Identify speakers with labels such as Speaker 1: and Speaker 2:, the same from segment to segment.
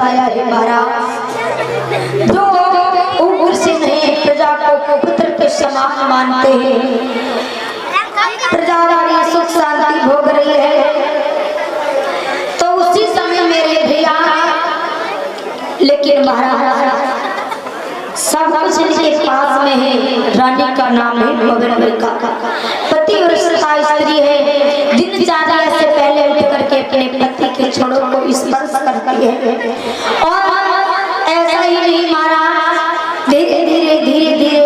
Speaker 1: बताया है महाराज, जो उग्र से नहीं प्रजा को पुत्र के समान मानते हैं, प्रजा बड़ी सुख शांति भोग रही है, तो उसी समय मेरे भैया, लेकिन महाराज सब कुछ इनके पास में है। रानी का नाम है पवन का, पति और स्त्री है, दिनचर्या से पहले उठ करके अपने पति के छोड़ों को स्पर्श करती है। और ऐसा ही नहीं महाराज, धीरे धीरे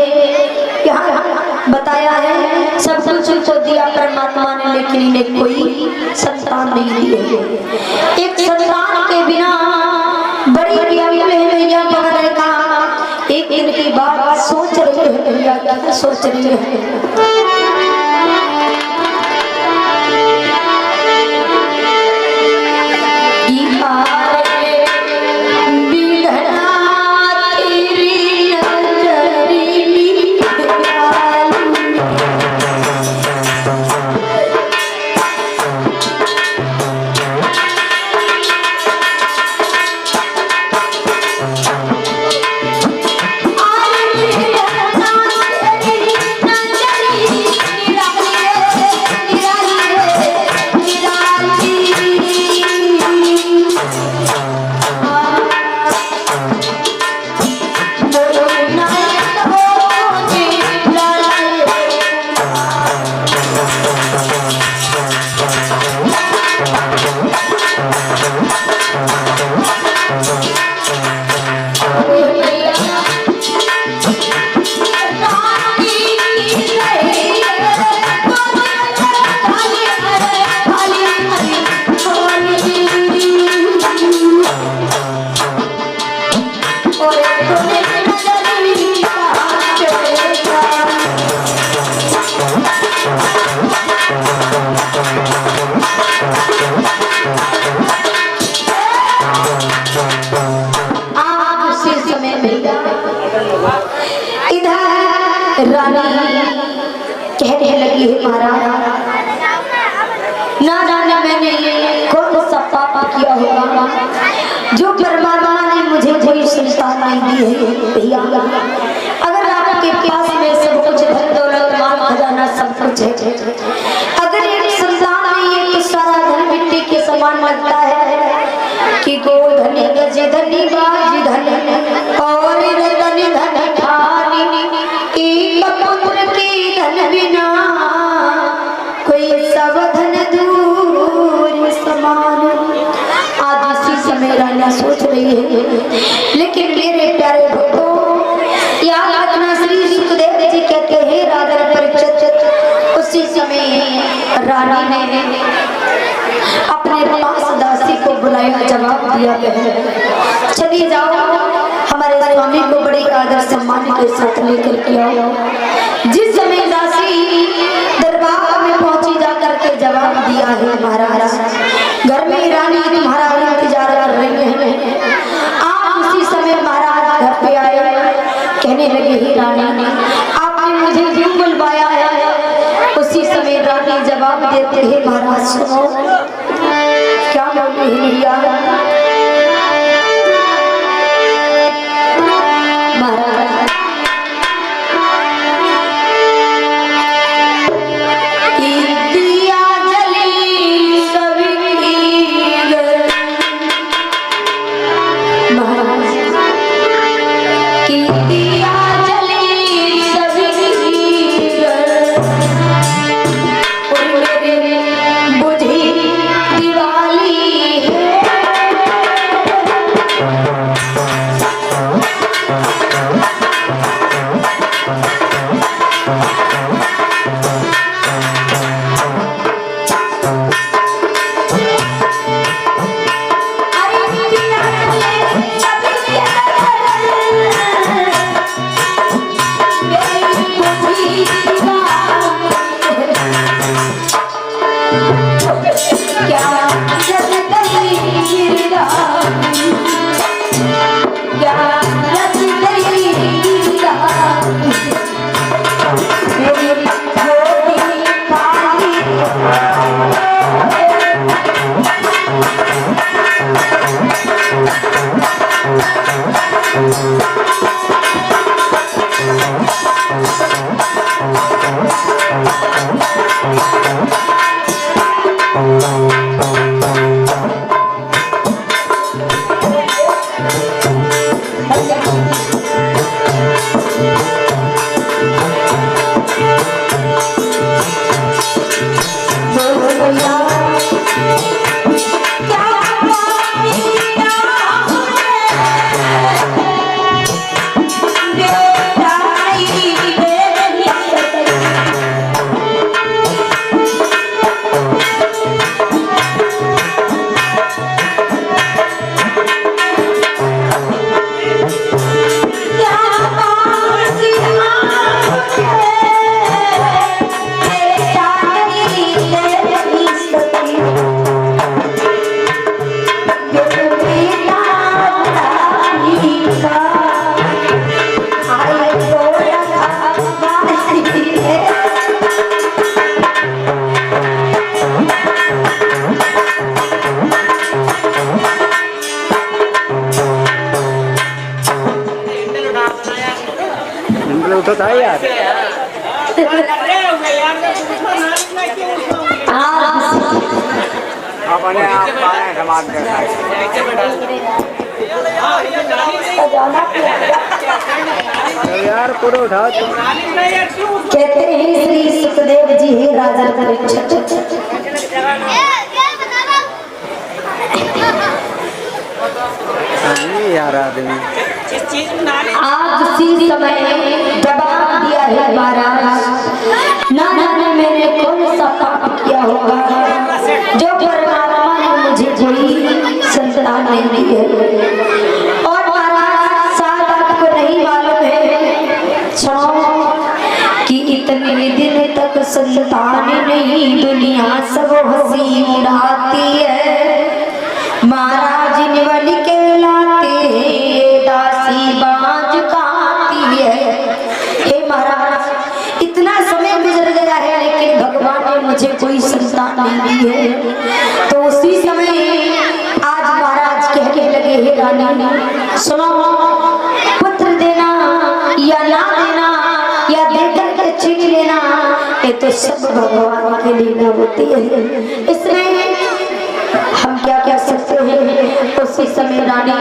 Speaker 1: यहाँ बताया है सब कुछ तो दिया परमात्मा ने, लेकिन इन्हें कोई संतान नहीं दी है। एक संतान के बिना बड़ी भैया पवन का एक दिन की बात सोच रही है भैया, क्या सोच रही है? कहने लगी है महाराज, ना जाने मैंने कौन सा पाप किया होगा जो परमात्मा ने मुझे कोई संतान नहीं दी है। भैया अगर आपके पास में सब कुछ धन दौलत माल खजाना सब कुछ है, अगर एक संतान नहीं है तो सारा धन मिट्टी के समान लगता है कि गो धनी गज धनी बाज धनी और धनी धनी खानी, एक पुत्र की धन बिना कोई सब धन दूर समान। आज इसी समय रानी सोच रही है, लेकिन मेरे प्यारे भक्तों याद रखना, श्री सुखदेव जी कहते हैं राधा परिचित। उसी समय रानी ने अपने पास दासी को बुलाया, जवाब दिया है चलिए जाओ हमारे स्वामी को बड़े आदर सम्मान के साथ लेकर के आओ। जिस समय दासी दरबार में पहुंची जाकर के जवाब दिया है महाराज, घर में रानी तुम्हारा इंतजार कर रही है। आप उसी समय महाराज घर पे आए, कहने लगे ही रानी आपने मुझे क्यों बुलवाया है? उसी समय रानी जवाब देते हैं महाराज सुनो क्या बोले भैया। बुझी
Speaker 2: तो था यार। अपने आप समाज में यार पूरा उठा।
Speaker 1: कहते हैं श्री सुखदेव जी है राजा परीक्षित।
Speaker 2: यार आदमी
Speaker 1: आज उसी समय जवाब दिया है महाराज। ना जाने मैंने कौन सा पाप किया होगा जो परमात्मा ने मुझे कोई संतान नहीं दी है। और महाराज शायद आपको नहीं मालूम है कि इतने दिन तक संतान नहीं दुनिया सब हंसी उड़ाती है। महाराज निवल के लाते दासी बाज कहती है। हे महाराज इतना समय गुजर गया है लेकिन भगवान ने मुझे कोई संतान नहीं दी है। तो उसी समय आज महाराज कहने लगे हे रानी सुनो, पुत्र देना या ना देना या देकर के छीन लेना ये तो सब भगवान के लीला होती है। इसमें हम क्या कह सकते हैं। उसी समय रानी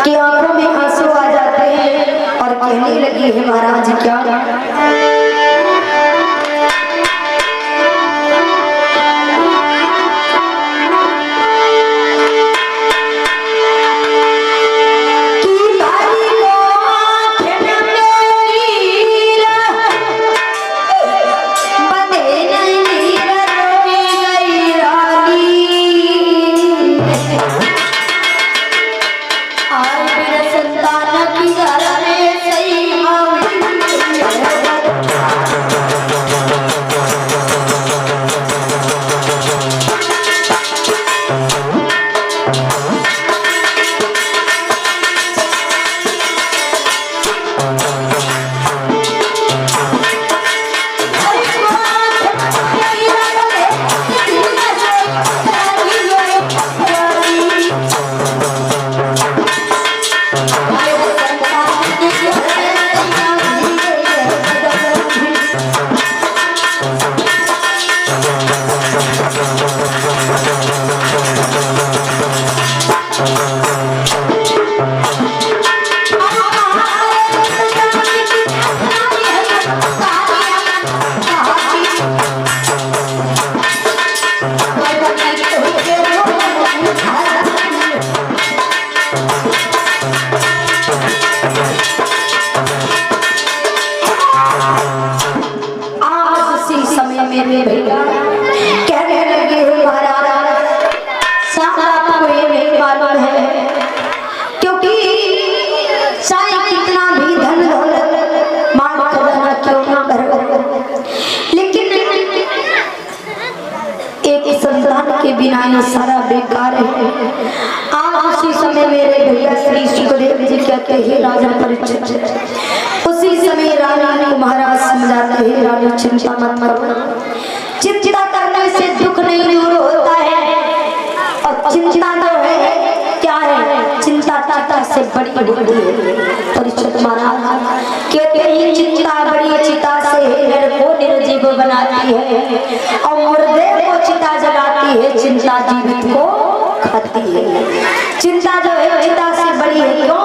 Speaker 1: की आंखों में आंसू आ जाते हैं और कहने लगी है महाराज क्या बिना ये सारा बेकार है। आज उसी समय मेरे भैया श्री सुखदेव जी कहते हैं राजा परीक्षित। उसी समय रानी को महाराज समझाते हैं रानी चिंता मत करो, चिंता करने से दुख नहीं दूर होता है। और चिंता तो है क्या है, चिंता चिता से बड़ी बड़ी है। परीक्षित महाराज कहते हैं चिंता बड़ी चिता से नर को निर्जीव बनाती है और मुर्दे को चिता जलाती है, चिंता जीवित को खाती है। चिंता जो है चिता से बड़ी है, क्यों?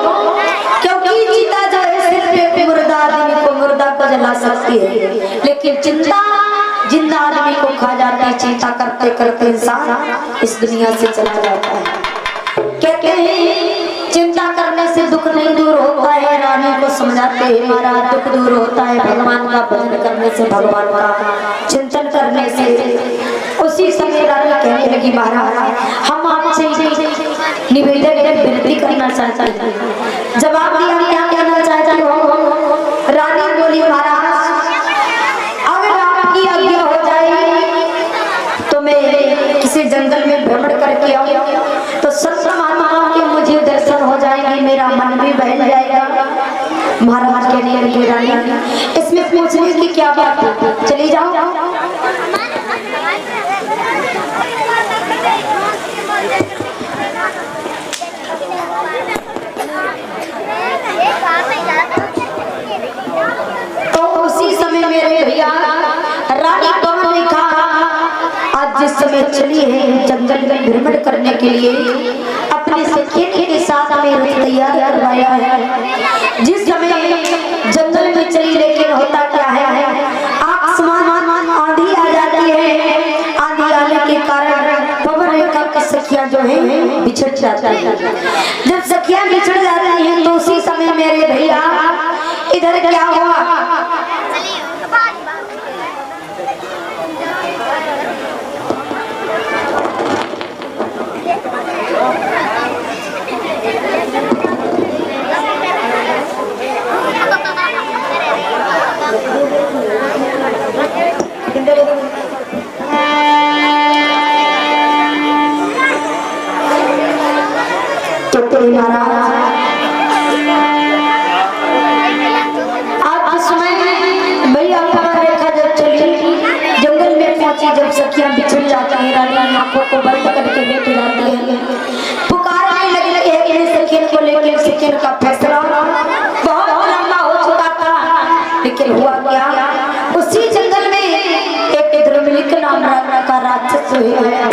Speaker 1: क्योंकि चिता जो है सिर्फ एक मुर्दा आदमी को मुर्दा को जला सकती है, लेकिन चिंता जिंदा आदमी को खा जाती है। चिंता करते करते इंसान इस दुनिया से चला जाता है। कहते हैं चिंता करने से दुख नहीं दूर होता है। रानी को समझाते हैं महाराज दुख दूर होता है भगवान का भजन करने से, भगवान का चिंतन करने से। उसी समय रानी कहने लगी महाराज हम आपसे निवेदन विनती करना चाहते हैं। जवाब दिया क्या कहना चाहती हो? रानी बोली महाराज अगर आपकी आज्ञा हो जाए तो मैं किसी जंगल में भ्रमण करके आऊँ तो सत्समात्माओं के मुझे दर्शन हो जाएंगे, मेरा मन भी बहल जाएगा। महाराज कहने लगे रानी इसमें पूछने की क्या बात है, चली जाओ। के लिए अपने सखी के साथ में तैयार करवाया है। जिस समय जंगल में चली, लेकिन होता क्या है, आसमान आंधी आ जाती है। आंधी आने के कारण पवन रेखा की सखियां जो है बिछड़ जाती है। जब सखियां बिछड़ जाती हैं तो उसी समय मेरे भैया इधर क्या हुआ, जब सखियां बिछड़ जाती हैं, रानी आंखों को बंद करके बैठ जाती है, पुकारने लगी है कि सखियन को लेकर सखियन का फैसला बहुत लंबा हो चुका था। लेकिन हुआ क्या, उसी जंगल में एक द्रमिलिक नाम का राक्षस है।